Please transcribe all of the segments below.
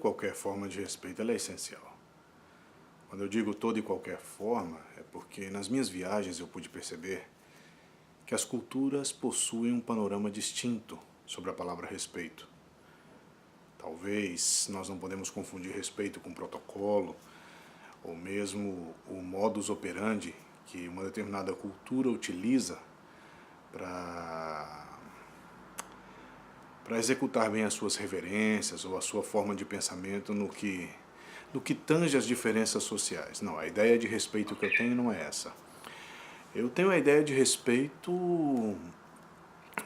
qualquer forma de respeito ela é essencial. Quando eu digo toda e qualquer forma, é porque nas minhas viagens eu pude perceber que as culturas possuem um panorama distinto sobre a palavra respeito. Talvez nós não podemos confundir respeito com protocolo, ou mesmo o modus operandi que uma determinada cultura utiliza para executar bem as suas reverências ou a sua forma de pensamento no que tange as diferenças sociais. Não, a ideia de respeito que eu tenho não é essa. Eu tenho a ideia de respeito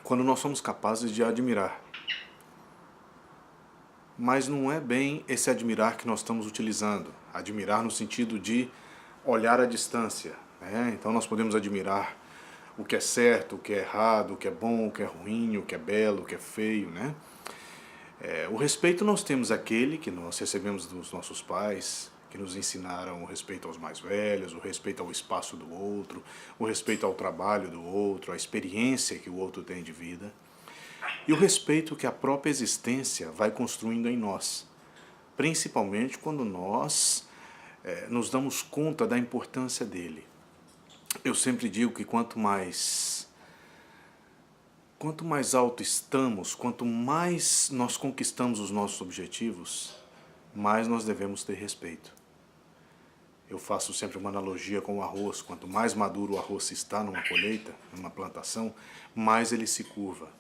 quando nós somos capazes de admirar. Mas não é bem esse admirar que nós estamos utilizando. Admirar no sentido de olhar à distância, né? Então nós podemos admirar o que é certo, o que é errado, o que é bom, o que é ruim, o que é belo, o que é feio, né? O respeito nós temos aquele que nós recebemos dos nossos pais, que nos ensinaram o respeito aos mais velhos, o respeito ao espaço do outro, o respeito ao trabalho do outro, a experiência que o outro tem de vida. E o respeito que a própria existência vai construindo em nós, principalmente quando nós nos damos conta da importância dele. Eu sempre digo que quanto mais alto estamos, quanto mais nós conquistamos os nossos objetivos, mais nós devemos ter respeito. Eu faço sempre uma analogia com o arroz. Quanto mais maduro o arroz está numa colheita, numa plantação, mais ele se curva.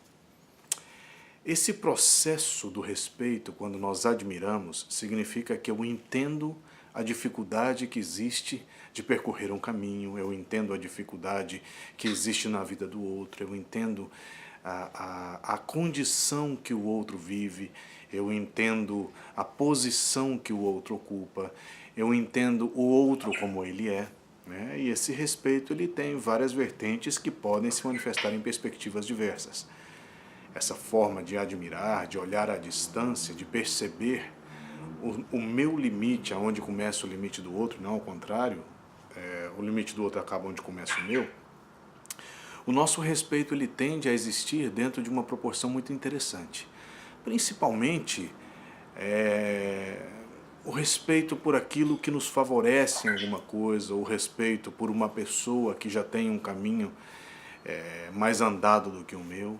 Esse processo do respeito, quando nós admiramos, significa que eu entendo a dificuldade que existe de percorrer um caminho, eu entendo a dificuldade que existe na vida do outro, eu entendo a condição que o outro vive, eu entendo a posição que o outro ocupa, eu entendo o outro como ele é, né? E esse respeito ele tem várias vertentes que podem se manifestar em perspectivas diversas. Essa forma de admirar, de olhar à distância, de perceber o meu limite, aonde começa o limite do outro, não ao contrário, o limite do outro acaba onde começa o meu. O nosso respeito ele tende a existir dentro de uma proporção muito interessante. Principalmente o respeito por aquilo que nos favorece em alguma coisa, o respeito por uma pessoa que já tem um caminho mais andado do que o meu.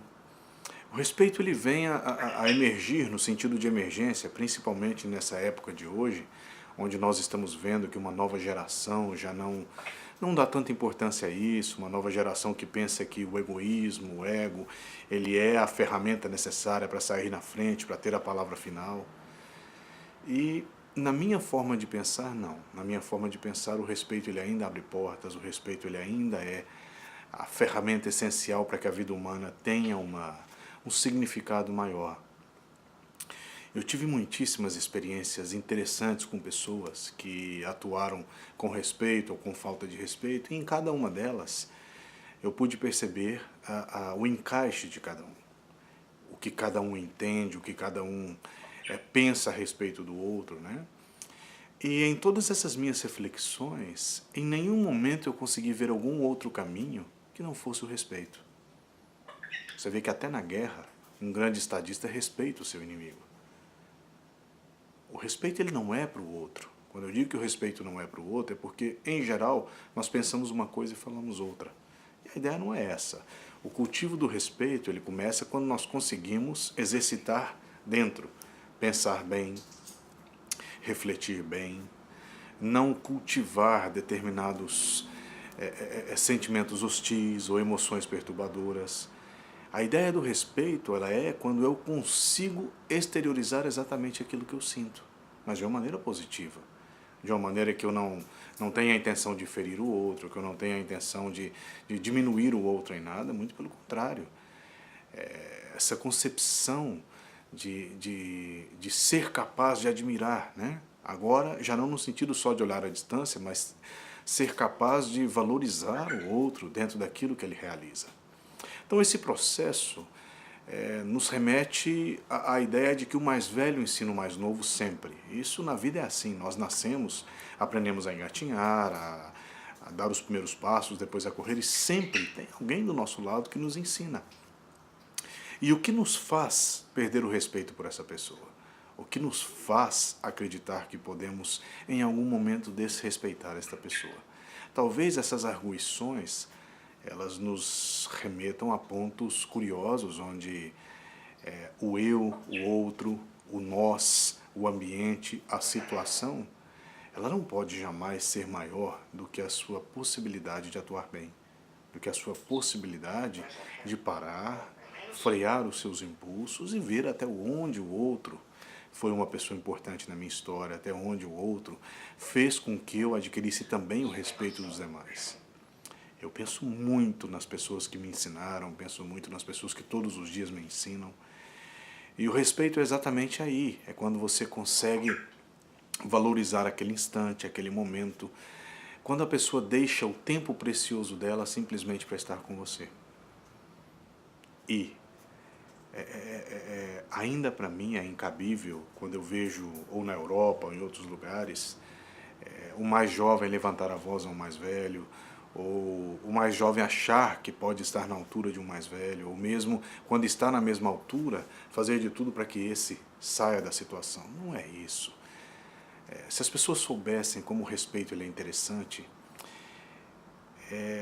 O respeito ele vem a emergir no sentido de emergência, principalmente nessa época de hoje, onde nós estamos vendo que uma nova geração já não dá tanta importância a isso, uma nova geração que pensa que o egoísmo, o ego, ele é a ferramenta necessária para sair na frente, para ter a palavra final. E na minha forma de pensar, não. Na minha forma de pensar, o respeito ele ainda abre portas, o respeito ele ainda é a ferramenta essencial para que a vida humana tenha um significado maior. Eu tive muitíssimas experiências interessantes com pessoas que atuaram com respeito ou com falta de respeito, e em cada uma delas eu pude perceber o encaixe de cada um. O que cada um entende, o que cada um pensa a respeito do outro, né? E em todas essas minhas reflexões, em nenhum momento eu consegui ver algum outro caminho que não fosse o respeito. Você vê que até na guerra, um grande estadista respeita o seu inimigo. O respeito ele não é para o outro. Quando eu digo que o respeito não é para o outro, é porque, em geral, nós pensamos uma coisa e falamos outra. E a ideia não é essa. O cultivo do respeito ele começa quando nós conseguimos exercitar dentro. Pensar bem, refletir bem, não cultivar determinados sentimentos hostis ou emoções perturbadoras. A ideia do respeito ela é quando eu consigo exteriorizar exatamente aquilo que eu sinto, mas de uma maneira positiva, de uma maneira que eu não tenha a intenção de ferir o outro, que eu não tenha a intenção de diminuir o outro em nada, muito pelo contrário. Essa concepção de ser capaz de admirar, né? Agora, já não no sentido só de olhar à distância, mas ser capaz de valorizar o outro dentro daquilo que ele realiza. Então esse processo nos remete à ideia de que o mais velho ensina o mais novo sempre. Isso na vida é assim, nós nascemos, aprendemos a engatinhar, a dar os primeiros passos, depois a correr, e sempre tem alguém do nosso lado que nos ensina. E o que nos faz perder o respeito por essa pessoa? o que nos faz acreditar que podemos em algum momento desrespeitar esta pessoa. Talvez essas arguições elas nos remetam a pontos curiosos onde o eu, o outro, o nós, o ambiente, a situação, ela não pode jamais ser maior do que a sua possibilidade de atuar bem, do que a sua possibilidade de parar, frear os seus impulsos e ver até onde o outro foi uma pessoa importante na minha história, até onde o outro fez com que eu adquirisse também o respeito dos demais. Eu penso muito nas pessoas que me ensinaram, penso muito nas pessoas que todos os dias me ensinam. E o respeito é exatamente aí, é quando você consegue valorizar aquele instante, aquele momento, quando a pessoa deixa o tempo precioso dela simplesmente para estar com você. E ainda para mim é incabível quando eu vejo, ou na Europa ou em outros lugares, o mais jovem levantar a voz ao mais velho, ou o mais jovem achar que pode estar na altura de um mais velho, ou mesmo quando está na mesma altura, fazer de tudo para que esse saia da situação. Não é isso. Se as pessoas soubessem como o respeito ele é interessante,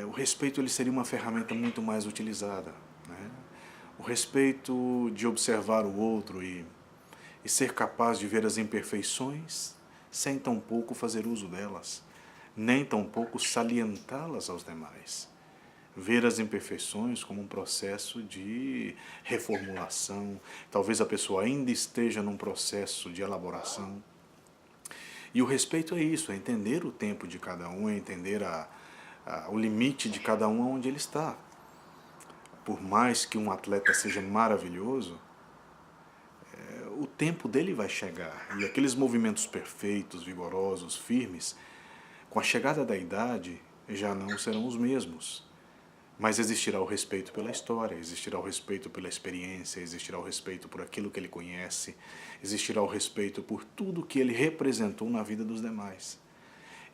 o respeito ele seria uma ferramenta muito mais utilizada, né? O respeito de observar o outro e ser capaz de ver as imperfeições sem tampouco fazer uso delas, nem tampouco salientá-las aos demais. Ver as imperfeições como um processo de reformulação, talvez a pessoa ainda esteja num processo de elaboração. E o respeito é isso, é entender o tempo de cada um, é entender o limite de cada um onde ele está. Por mais que um atleta seja maravilhoso, o tempo dele vai chegar. E aqueles movimentos perfeitos, vigorosos, firmes, com a chegada da idade, já não serão os mesmos. Mas existirá o respeito pela história, existirá o respeito pela experiência, existirá o respeito por aquilo que ele conhece, existirá o respeito por tudo que ele representou na vida dos demais.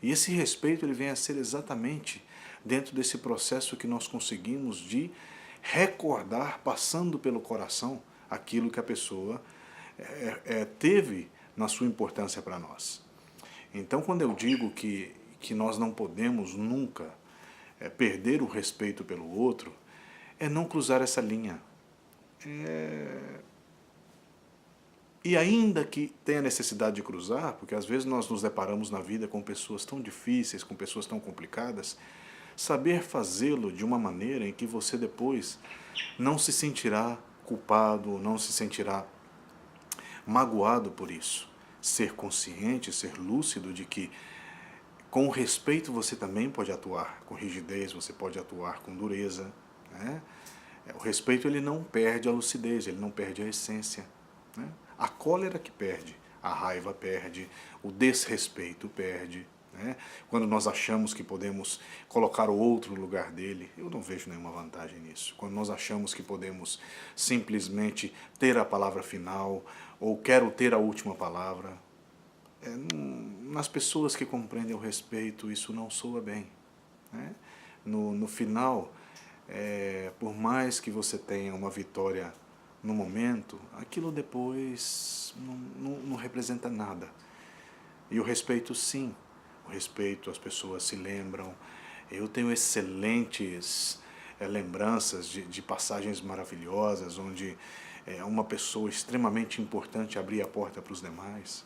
E esse respeito ele vem a ser exatamente dentro desse processo que nós conseguimos de recordar, passando pelo coração, aquilo que a pessoa teve na sua importância para nós. Então, quando eu digo que nós não podemos nunca perder o respeito pelo outro, é não cruzar essa linha. E ainda que tenha necessidade de cruzar, porque às vezes nós nos deparamos na vida com pessoas tão difíceis, com pessoas tão complicadas, saber fazê-lo de uma maneira em que você depois não se sentirá culpado, não se sentirá magoado por isso. Ser consciente, ser lúcido de que com respeito você também pode atuar com rigidez, você pode atuar com dureza, né? O respeito ele não perde a lucidez, ele não perde a essência, né? A cólera que perde, a raiva perde, o desrespeito perde, né? Quando nós achamos que podemos colocar o outro no lugar dele, eu não vejo nenhuma vantagem nisso. Quando nós achamos que podemos simplesmente ter a palavra final, ou quero ter a última palavra, nas pessoas que compreendem o respeito, isso não soa bem, né? No final, por mais que você tenha uma vitória no momento, aquilo depois não representa nada. E o respeito, sim, o respeito, as pessoas se lembram. Eu tenho excelentes lembranças de passagens maravilhosas, onde uma pessoa extremamente importante abria a porta para os demais.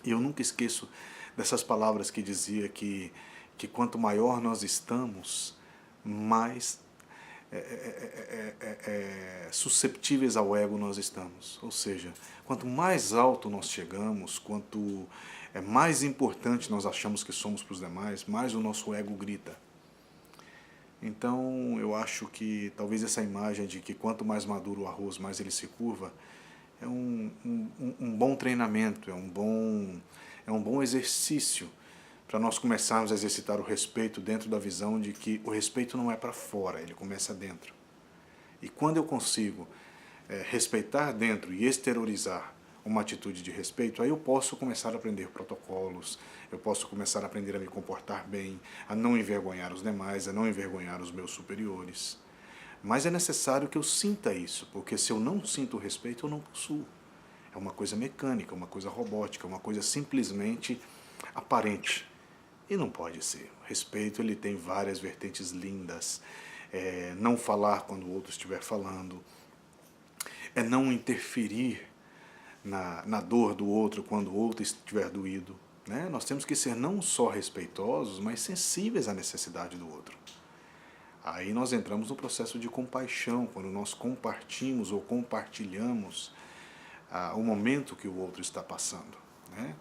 E eu nunca esqueço dessas palavras que dizia que quanto maior nós estamos, mais susceptíveis ao ego nós estamos. Ou seja, quanto mais alto nós chegamos, quanto mais importante nós achamos que somos para os demais, mais o nosso ego grita. Então eu acho que talvez essa imagem de que quanto mais maduro o arroz, mais ele se curva, é um bom treinamento, é um bom exercício para nós começarmos a exercitar o respeito dentro da visão de que o respeito não é para fora, ele começa dentro. E quando eu consigo respeitar dentro e exteriorizar uma atitude de respeito, aí eu posso começar a aprender protocolos, eu posso começar a aprender a me comportar bem, a não envergonhar os demais, a não envergonhar os meus superiores. Mas é necessário que eu sinta isso, porque se eu não sinto o respeito, eu não possuo. é uma coisa mecânica, uma coisa robótica, uma coisa simplesmente aparente. E não pode ser. O respeito ele tem várias vertentes lindas. Não falar quando o outro estiver falando, é não interferir na dor do outro quando o outro estiver doído. Né? Nós temos que ser não só respeitosos, mas sensíveis à necessidade do outro. Aí nós entramos no processo de compaixão, quando nós compartimos ou compartilhamos o momento que o outro está passando. Né?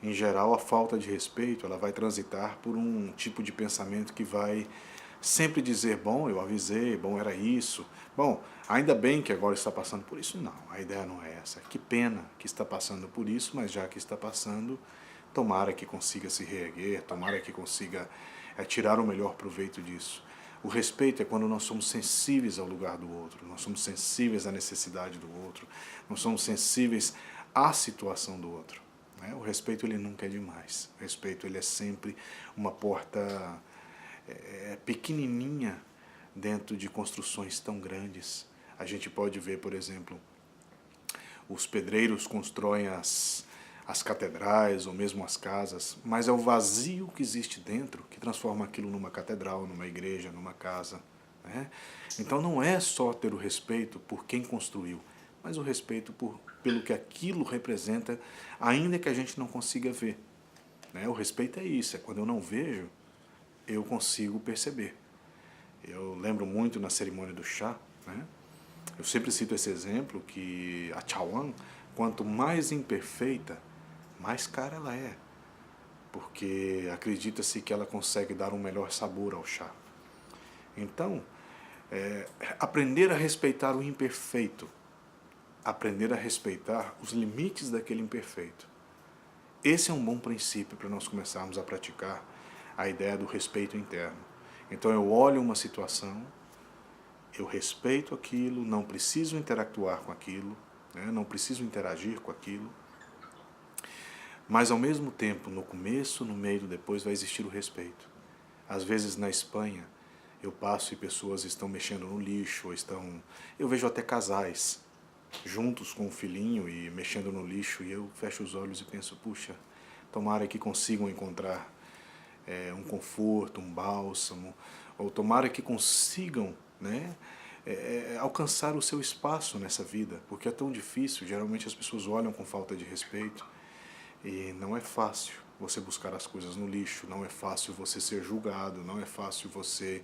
Em geral, a falta de respeito ela vai transitar por um tipo de pensamento que vai sempre dizer, bom, eu avisei, bom, era isso, bom, ainda bem que agora está passando por isso. Não, a ideia não é essa. Que pena que está passando por isso, mas já que está passando, tomara que consiga se reerguer, tomara que consiga tirar o melhor proveito disso. O respeito é quando nós somos sensíveis ao lugar do outro, nós somos sensíveis à necessidade do outro, nós somos sensíveis à situação do outro. Né? O respeito ele nunca é demais. O respeito ele é sempre uma porta pequenininha dentro de construções tão grandes. A gente pode ver, por exemplo, os pedreiros constroem as catedrais ou mesmo as casas, mas é o vazio que existe dentro que transforma aquilo numa catedral, numa igreja, numa casa. Né? Então não é só ter o respeito por quem construiu, mas o respeito pelo que aquilo representa, ainda que a gente não consiga ver. Né? O respeito é isso, é quando eu não vejo, eu consigo perceber. Eu lembro muito na cerimônia do chá, né? Eu sempre cito esse exemplo que a chawan, quanto mais imperfeita, mais cara ela é, porque acredita-se que ela consegue dar um melhor sabor ao chá. Então, aprender a respeitar o imperfeito, aprender a respeitar os limites daquele imperfeito. Esse é um bom princípio para nós começarmos a praticar a ideia do respeito interno. Então eu olho uma situação, eu respeito aquilo, não preciso interactuar com aquilo, né? Não preciso interagir com aquilo, mas ao mesmo tempo, no começo, no meio e depois vai existir o respeito. Às vezes na Espanha, eu passo e pessoas estão mexendo no lixo, eu vejo até casais juntos com um filhinho e mexendo no lixo, e eu fecho os olhos e penso, puxa, tomara que consigam encontrar um conforto, um bálsamo, ou tomara que consigam, né, alcançar o seu espaço nessa vida, porque é tão difícil, geralmente as pessoas olham com falta de respeito, e não é fácil você buscar as coisas no lixo, não é fácil você ser julgado, não é fácil você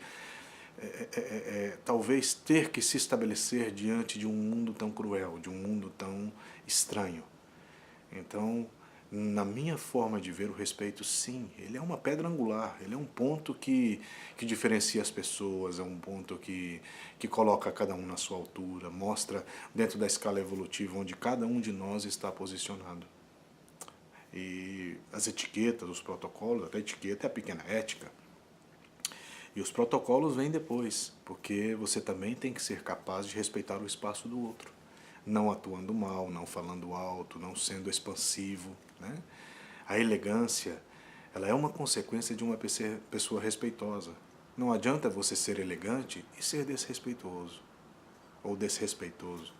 talvez ter que se estabelecer diante de um mundo tão cruel, de um mundo tão estranho. Então, na minha forma de ver o respeito, sim, ele é uma pedra angular, ele é um ponto que diferencia as pessoas, é um ponto que coloca cada um na sua altura, mostra dentro da escala evolutiva onde cada um de nós está posicionado. E as etiquetas, os protocolos, até a etiqueta é a pequena ética. E os protocolos vêm depois, porque você também tem que ser capaz de respeitar o espaço do outro. Não atuando mal, não falando alto, não sendo expansivo. Né? A elegância, ela é uma consequência de uma pessoa respeitosa. Não adianta você ser elegante e ser desrespeitoso, ou desrespeitoso.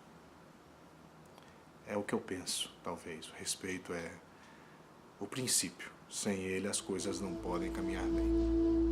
É o que eu penso, talvez. O respeito é o princípio. Sem ele as coisas não podem caminhar bem.